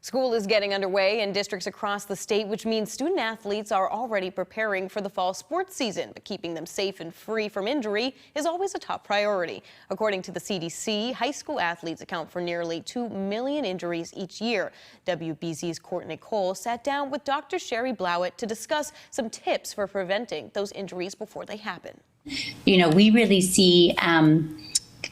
School is getting underway in districts across the state, which means student athletes are already preparing for the fall sports season. But keeping them safe and free from injury is always a top priority. According to the CDC, high school athletes account for nearly 2 million injuries each year. WBZ's Courtney Cole sat down with Dr. Cheri Blauwet to discuss some tips for preventing those injuries before they happen. We really see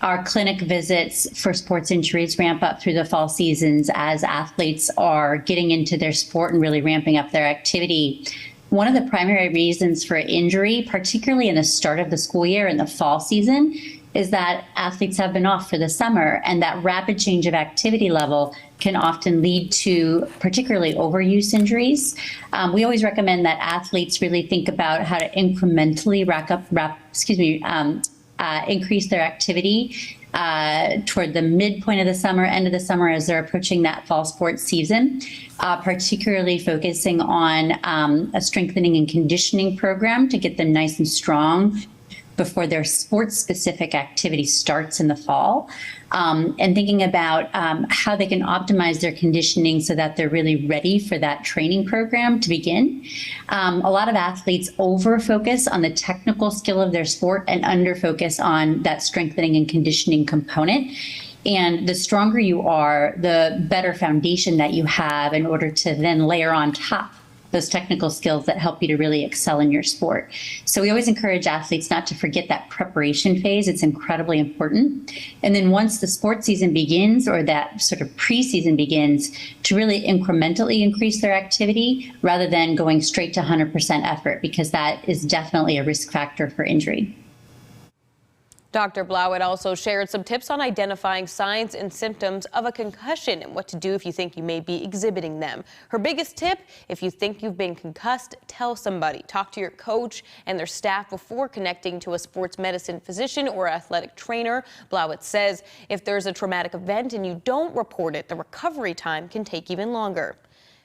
our clinic visits for sports injuries ramp up through the fall seasons as athletes are getting into their sport and really ramping up their activity. One of the primary reasons for injury, particularly in the start of the school year in the fall season, is that athletes have been off for the summer, and that rapid change of activity level can often lead to particularly overuse injuries. We always recommend that athletes really think about how to incrementally increase their activity toward the midpoint of the summer, end of the summer, as they're approaching that fall sports season, particularly focusing on a strengthening and conditioning program to get them nice and strong before their sports-specific activity starts in the fall, and thinking about how they can optimize their conditioning so that they're really ready for that training program to begin. A lot of athletes over-focus on the technical skill of their sport and under-focus on that strengthening and conditioning component. And the stronger you are, the better foundation that you have in order to then layer on top those technical skills that help you to really excel in your sport. So we always encourage athletes not to forget that preparation phase. It's incredibly important. And then once the sports season begins, or that sort of preseason begins, to really incrementally increase their activity rather than going straight to 100% effort, because that is definitely a risk factor for injury. Dr. Blauwet also shared some tips on identifying signs and symptoms of a concussion and what to do if you think you may be exhibiting them. Her biggest tip: if you think you've been concussed, tell somebody. Talk to your coach and their staff before connecting to a sports medicine physician or athletic trainer. Blauwet says if there's a traumatic event and you don't report it, the recovery time can take even longer.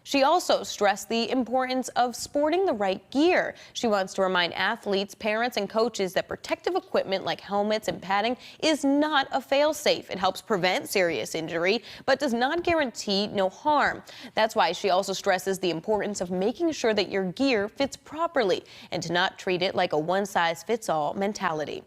She also stressed the importance of sporting the right gear. She wants to remind athletes, parents, and coaches that protective equipment like helmets and padding is not a fail-safe. It helps prevent serious injury, but does not guarantee no harm. That's why she also stresses the importance of making sure that your gear fits properly and to not treat it like a one-size-fits-all mentality.